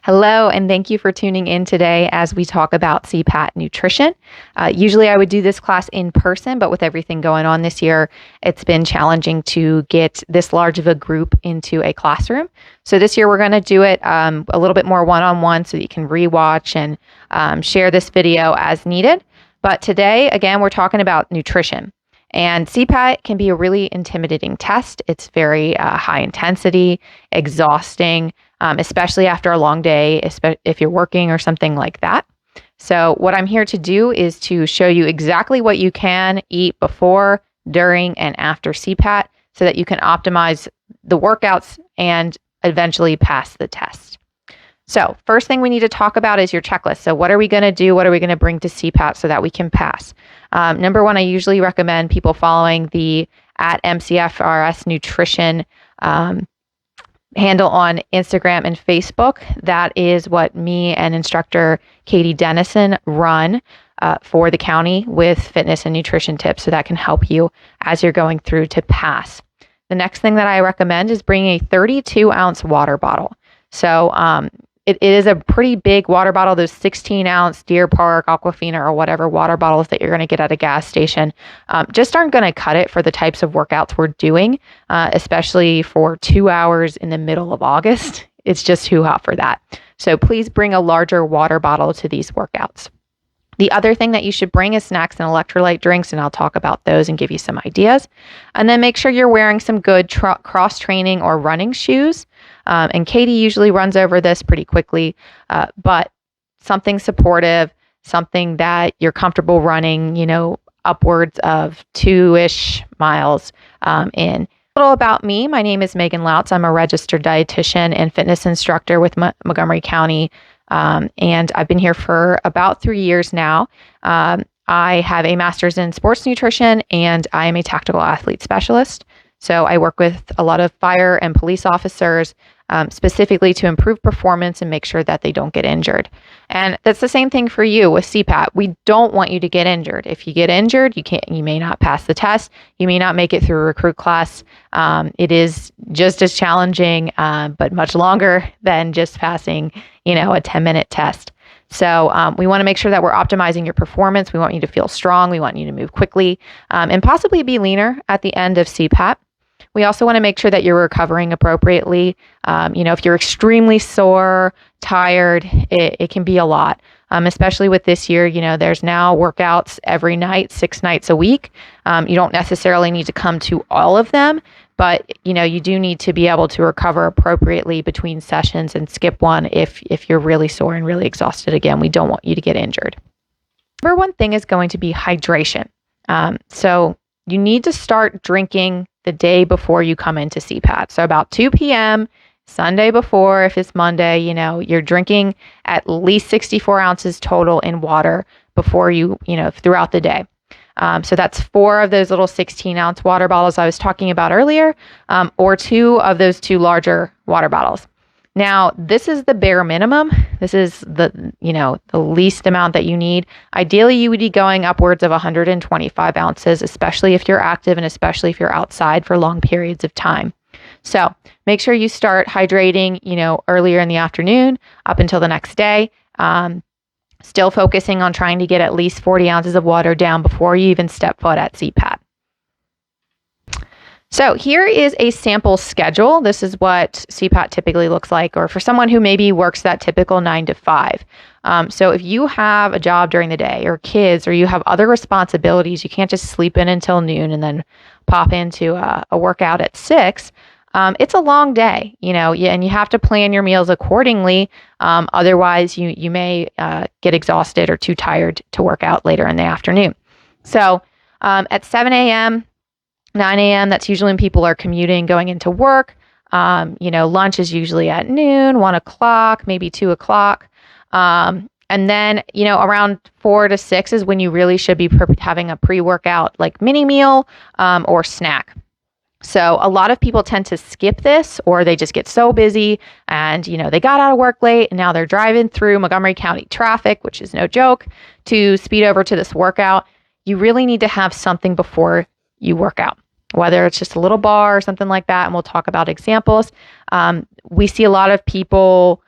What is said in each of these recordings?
Hello, and thank you for tuning in today as we talk about CPAT nutrition. Usually I would do this class in person, but with everything going on this year, it's been challenging to get this large of a group into a classroom. So this year we're going to do it a little bit more one-on-one so that you can rewatch and share this video as needed. But today, again, we're talking about nutrition. And CPAT can be a really intimidating test. It's very high intensity, exhausting, especially after a long day, if you're working or something like that. So what I'm here to do is to show you exactly what you can eat before, during, and after CPAT so that you can optimize the workouts and eventually pass the test. So first thing we need to talk about is your checklist. So what are we going to do? What are we going to bring to CPAT so that we can pass? Number one, I usually recommend people following the @MCFRS nutrition handle on Instagram and Facebook. That is what me and instructor Katie Dennison run for the county with fitness and nutrition tips. So that can help you as you're going through to pass. The next thing that I recommend is bringing a 32-ounce water bottle. So it is a pretty big water bottle. Those 16-ounce Deer Park, Aquafina, or whatever water bottles that you're going to get at a gas station just aren't going to cut it for the types of workouts we're doing, especially for 2 hours in the middle of August. It's just too hot for that. So please bring a larger water bottle to these workouts. The other thing that you should bring is snacks and electrolyte drinks, and I'll talk about those and give you some ideas. And then make sure you're wearing some good cross-training or running shoes. And Katie usually runs over this pretty quickly, but something supportive, something that you're comfortable running, upwards of 2-ish miles in. A little about me. My name is Megan Lautz. I'm a registered dietitian and fitness instructor with Montgomery County. And I've been here for about 3 years now. I have a master's in sports nutrition and I am a tactical athlete specialist. So I work with a lot of fire and police officers, specifically to improve performance and make sure that they don't get injured. And that's the same thing for you with CPAT. We don't want you to get injured. If you get injured, you may not pass the test. You may not make it through a recruit class. It is just as challenging, but much longer than just passing, a 10-minute test. So we want to make sure that we're optimizing your performance. We want you to feel strong. We want you to move quickly and possibly be leaner at the end of CPAT. We also want to make sure that you're recovering appropriately. If you're extremely sore, tired, it can be a lot, especially with this year. There's now workouts every night, 6 nights a week. You don't necessarily need to come to all of them, but, you do need to be able to recover appropriately between sessions and skip one if you're really sore and really exhausted. Again, we don't want you to get injured. Number one thing is going to be hydration. So you need to start drinking the day before you come into CPAT. So about 2 p.m., Sunday before, if it's Monday, you're drinking at least 64 ounces total in water before throughout the day. So that's 4 of those little 16-ounce water bottles I was talking about earlier, or 2 of those 2 larger water bottles. Now, this is the bare minimum. This is the least amount that you need. Ideally, you would be going upwards of 125 ounces, especially if you're active and especially if you're outside for long periods of time. So make sure you start hydrating, earlier in the afternoon up until the next day. Still focusing on trying to get at least 40 ounces of water down before you even step foot at CPAT. So here is a sample schedule. This is what CPAT typically looks like, or for someone who maybe works that typical 9 to 5. So if you have a job during the day or kids, or you have other responsibilities, you can't just sleep in until noon and then pop into a workout at 6. It's a long day, and you have to plan your meals accordingly. Otherwise you may get exhausted or too tired to work out later in the afternoon. So at 7 a.m., 9 a.m., that's usually when people are commuting, going into work. Lunch is usually at noon, 1 o'clock, maybe 2 o'clock. And then, around 4 to 6 is when you really should be having a pre-workout like mini meal or snack. So a lot of people tend to skip this, or they just get so busy and, they got out of work late and now they're driving through Montgomery County traffic, which is no joke, to speed over to this workout. You really need to have something before you work out, whether it's just a little bar or something like that. And we'll talk about examples. We see a lot of people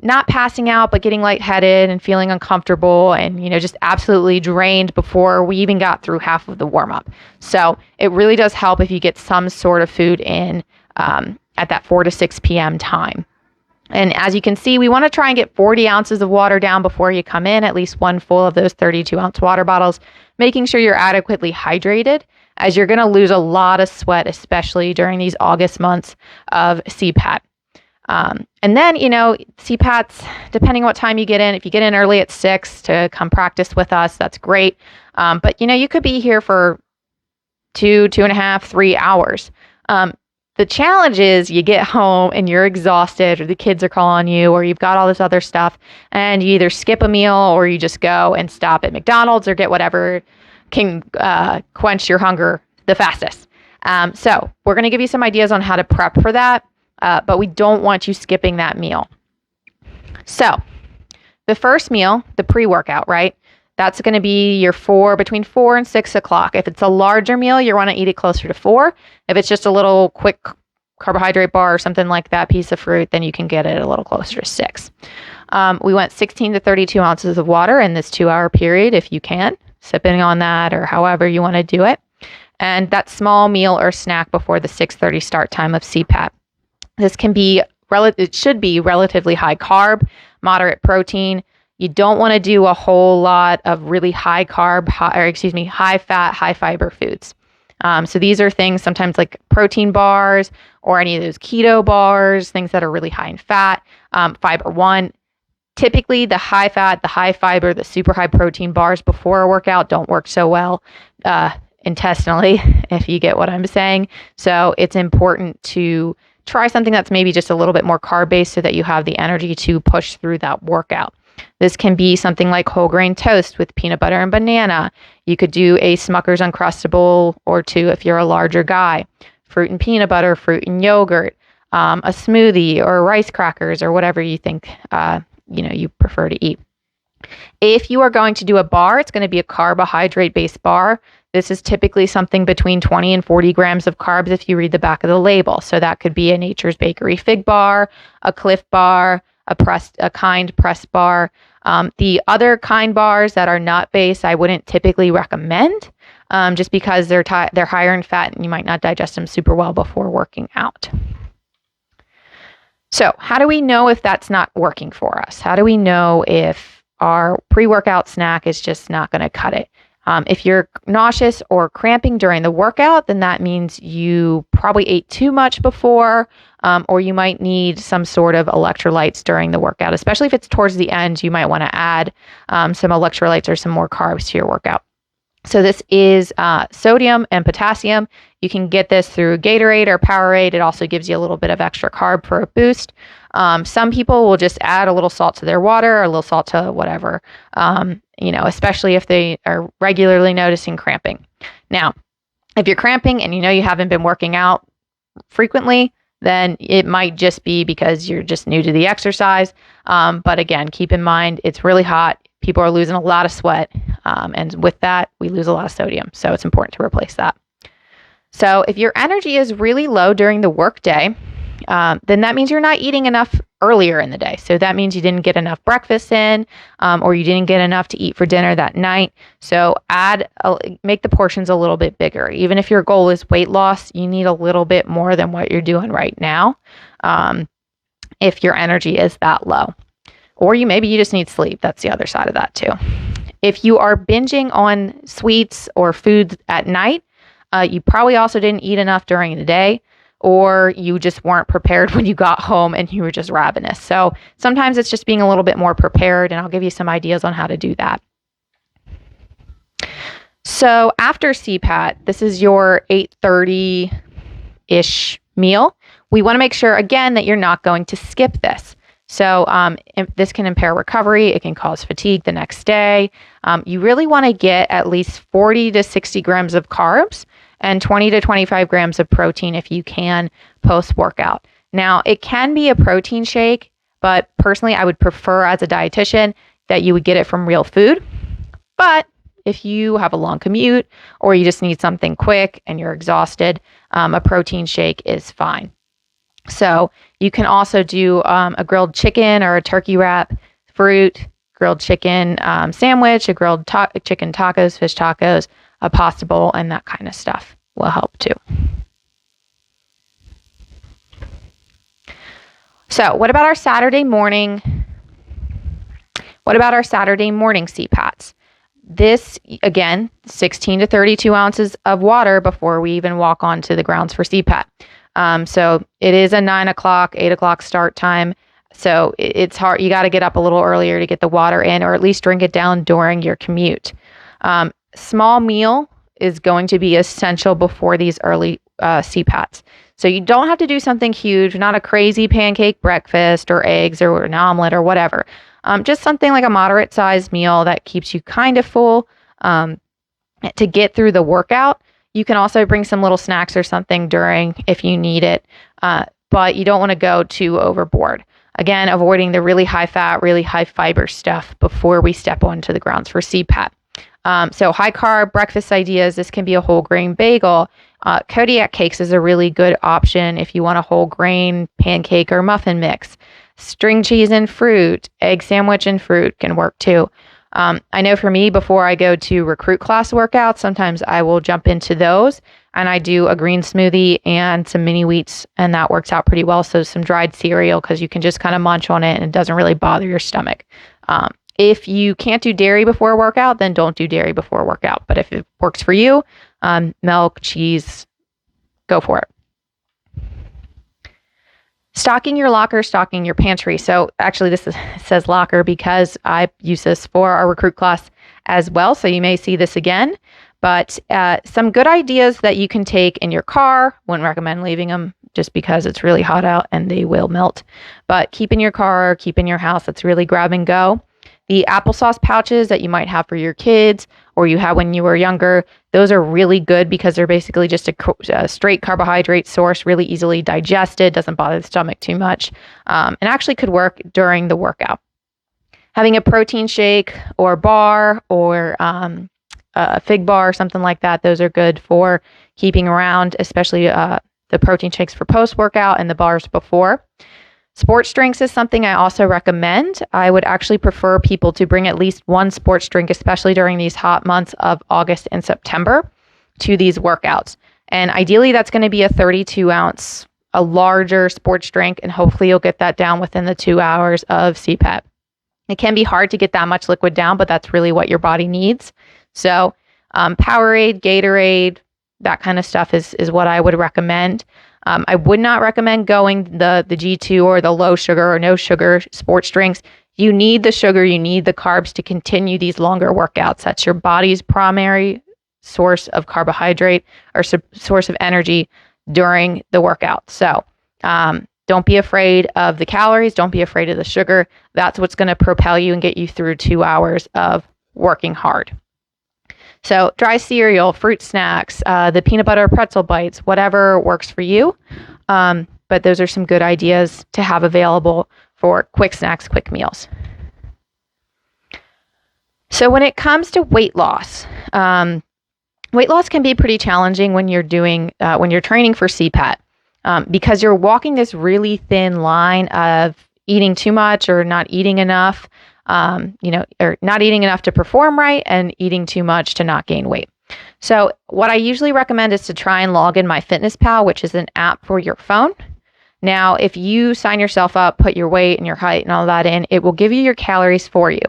not passing out, but getting lightheaded and feeling uncomfortable and, just absolutely drained before we even got through half of the warm up. So it really does help if you get some sort of food in at that 4 to 6 p.m. time. And as you can see, we want to try and get 40 ounces of water down before you come in, at least one full of those 32-ounce water bottles, making sure you're adequately hydrated, as you're going to lose a lot of sweat, especially during these August months of CPAT. And then, CPATs, depending on what time you get in, if you get in early at 6 to come practice with us, that's great. But, you could be here for 2.5, 3 hours. The challenge is you get home and you're exhausted, or the kids are calling you, or you've got all this other stuff, and you either skip a meal or you just go and stop at McDonald's or get whatever can quench your hunger the fastest. So we're going to give you some ideas on how to prep for that, but we don't want you skipping that meal. So the first meal, the pre-workout, right? That's going to be between 4 and 6 o'clock. If it's a larger meal, you want to eat it closer to 4. If it's just a little quick carbohydrate bar or something like that, piece of fruit, then you can get it a little closer to 6. We went 16 to 32 ounces of water in this 2-hour period, if you can, sipping on that or however you want to do it. And that small meal or snack before the 6:30 start time of CPAT. This it should be relatively high carb, moderate protein. You don't want to do a whole lot of really high carb, high fat, high fiber foods. So these are things sometimes like protein bars or any of those keto bars, things that are really high in fat, fiber one. Typically the high fat, the high fiber, the super high protein bars before a workout don't work so well intestinally, if you get what I'm saying. So it's important to try something that's maybe just a little bit more carb based so that you have the energy to push through that workout. This can be something like whole grain toast with peanut butter and banana. You could do a Smucker's Uncrustable or 2 if you're a larger guy. Fruit and peanut butter, fruit and yogurt, a smoothie or rice crackers or whatever you think you prefer to eat. If you are going to do a bar, it's going to be a carbohydrate-based bar. This is typically something between 20 and 40 grams of carbs if you read the back of the label. So that could be a Nature's Bakery fig bar, a Cliff bar, a Kind press bar. The other Kind bars that are nut-based, I wouldn't typically recommend just because they're higher in fat and you might not digest them super well before working out. So how do we know if that's not working for us? How do we know if our pre-workout snack is just not going to cut it? If you're nauseous or cramping during the workout, then that means you probably ate too much before, or you might need some sort of electrolytes during the workout. Especially if it's towards the end, you might want to add some electrolytes or some more carbs to your workout. So this is sodium and potassium. You can get this through Gatorade or Powerade. It also gives you a little bit of extra carb for a boost. Some people will just add a little salt to their water or a little salt to whatever, especially if they are regularly noticing cramping. Now, if you're cramping and you haven't been working out frequently, then it might just be because you're just new to the exercise. But again, keep in mind, it's really hot. People are losing a lot of sweat. And with that, we lose a lot of sodium. So it's important to replace that. So if your energy is really low during the workday, then that means you're not eating enough earlier in the day. So that means you didn't get enough breakfast in, or you didn't get enough to eat for dinner that night. So make the portions a little bit bigger. Even if your goal is weight loss, you need a little bit more than what you're doing right now, if your energy is that low. Or maybe you just need sleep. That's the other side of that too. If you are binging on sweets or foods at night, you probably also didn't eat enough during the day, or you just weren't prepared when you got home and you were just ravenous. So sometimes it's just being a little bit more prepared, and I'll give you some ideas on how to do that. So after CPAT, this is your 8:30-ish meal. We want to make sure, again, that you're not going to skip this. So this can impair recovery. It can cause fatigue the next day. You really want to get at least 40 to 60 grams of carbs and 20 to 25 grams of protein if you can post-workout. Now, it can be a protein shake, but personally, I would prefer as a dietitian that you would get it from real food. But if you have a long commute or you just need something quick and you're exhausted, a protein shake is fine. So you can also do a grilled chicken or a turkey wrap, fruit, grilled chicken sandwich, a grilled chicken tacos, fish tacos, a pasta bowl, and that kind of stuff will help too. So what about our Saturday morning? What about our Saturday morning CPATs? This, again, 16 to 32 ounces of water before we even walk onto the grounds for CPAT. So it is a 9 o'clock, 8 o'clock start time. So it's hard. You got to get up a little earlier to get the water in, or at least drink it down during your commute. Small meal is going to be essential before these early CPATs. So you don't have to do something huge, not a crazy pancake breakfast or eggs or an omelet or whatever. Just something like a moderate sized meal that keeps you kind of full to get through the workout. You can also bring some little snacks or something during if you need it, but you don't want to go too overboard. Again, avoiding the really high fat, really high fiber stuff before we step onto the grounds for CPAT. So high carb breakfast ideas, this can be a whole grain bagel. Kodiak cakes is a really good option if you want a whole grain pancake or muffin mix. String cheese and fruit, egg sandwich and fruit can work too. I know for me, before I go to recruit class workouts, sometimes I will jump into those and I do a green smoothie and some mini wheats, and that works out pretty well. So some dried cereal, because you can just kind of munch on it and it doesn't really bother your stomach. If you can't do dairy before a workout, then don't do dairy before a workout. But if it works for you, milk, cheese, go for it. Stocking your locker, stocking your pantry. So actually this says locker because I use this for our recruit class as well. So you may see this again, but some good ideas that you can take in your car. Wouldn't recommend leaving them just because it's really hot out and they will melt, but keep in your car, keep in your house. That's really grab and go. The applesauce pouches that you might have for your kids or you had when you were younger, those are really good because they're basically just a straight carbohydrate source, really easily digested, doesn't bother the stomach too much, and actually could work during the workout. Having a protein shake or bar or a fig bar or something like that, those are good for keeping around, especially the protein shakes for post-workout and the bars before. Sports drinks is something I also recommend. I would actually prefer people to bring at least one sports drink, especially during these hot months of August and September, to these workouts. And ideally, that's going to be a 32-ounce, a larger sports drink, and hopefully you'll get that down within the 2 hours of CPAT. It can be hard to get that much liquid down, but that's really what your body needs. So Powerade, Gatorade, that kind of stuff is what I would recommend. I would not recommend going the G2 or the low sugar or no sugar sports drinks. You need the sugar, you need the carbs to continue these longer workouts. That's your body's primary source of carbohydrate or source of energy during the workout. So don't be afraid of the calories. Don't be afraid of the sugar. That's what's going to propel you and get you through 2 hours of working hard. So dry cereal, fruit snacks, the peanut butter pretzel bites, whatever works for you. But those are some good ideas to have available for quick snacks, quick meals. So when it comes to weight loss can be pretty challenging when you're training for CPAT, because you're walking this really thin line of eating too much or not eating enough. Or not eating enough to perform right and eating too much to not gain weight. So what I usually recommend is to try and log in MyFitnessPal, which is an app for your phone. Now, if you sign yourself up, put your weight and your height and all that in, it will give you your calories for you.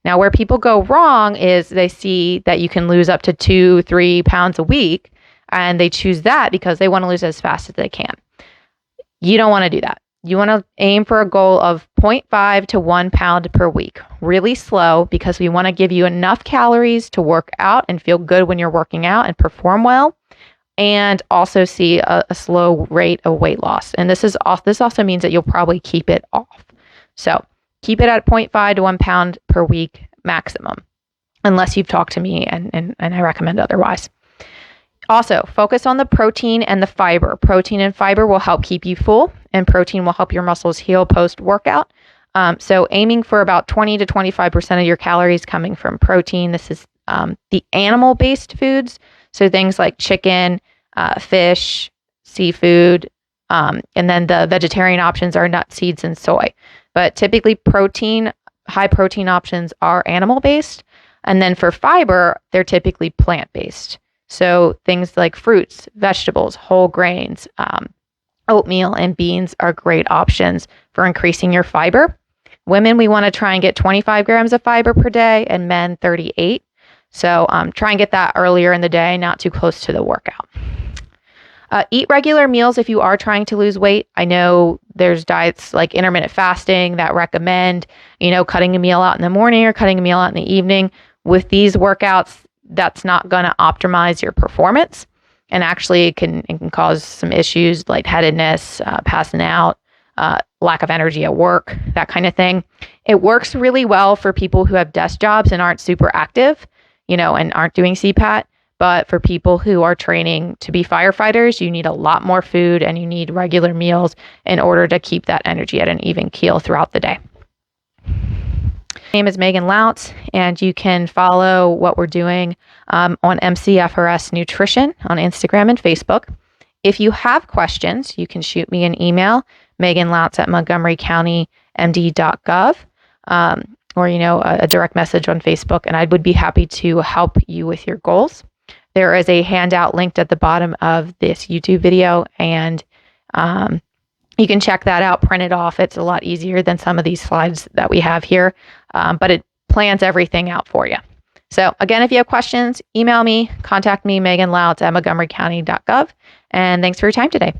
Now, where people go wrong is they see that you can lose up to 2-3 pounds a week, and they choose that because they want to lose as fast as they can. You don't want to do that. You want to aim for a goal of 0.5 to 1 pound per week. Really slow, because we want to give you enough calories to work out and feel good when you're working out and perform well, and also see a slow rate of weight loss. And this also means that you'll probably keep it off. So keep it at 0.5 to 1 pound per week maximum, unless you've talked to me and I recommend otherwise. Also, focus on the protein and the fiber. Protein and fiber will help keep you full, and protein will help your muscles heal post-workout. So aiming for about 20 to 25% of your calories coming from protein. This is the animal-based foods. So things like chicken, fish, seafood, And then the vegetarian options are nuts, seeds, and soy. But typically high protein options are animal based. And then for fiber, they're typically plant based. So things like fruits, vegetables, whole grains, oatmeal, and beans are great options for increasing your fiber. Women, we want to try and get 25 grams of fiber per day, and men 38. So try and get that earlier in the day, not too close to the workout. Eat regular meals if you are trying to lose weight. I know there's diets like intermittent fasting that recommend, cutting a meal out in the morning or cutting a meal out in the evening. With these workouts, that's not going to optimize your performance. And actually it can cause some issues, lightheadedness, passing out, lack of energy at work, that kind of thing. It works really well for people who have desk jobs and aren't super active, and aren't doing CPAT. But for people who are training to be firefighters, you need a lot more food and you need regular meals in order to keep that energy at an even keel throughout the day. My name is Megan Loutz, and you can follow what we're doing on MCFRS Nutrition on Instagram and Facebook. If you have questions, you can shoot me an email, meganloutz@montgomerycountymd.gov, or a direct message on Facebook, and I would be happy to help you with your goals. There is a handout linked at the bottom of this YouTube video, and you can check that out, print it off. It's a lot easier than some of these slides that we have here, but it plans everything out for you. So again, if you have questions, email me, contact me, Megan Loutz at montgomerycounty.gov, and thanks for your time today.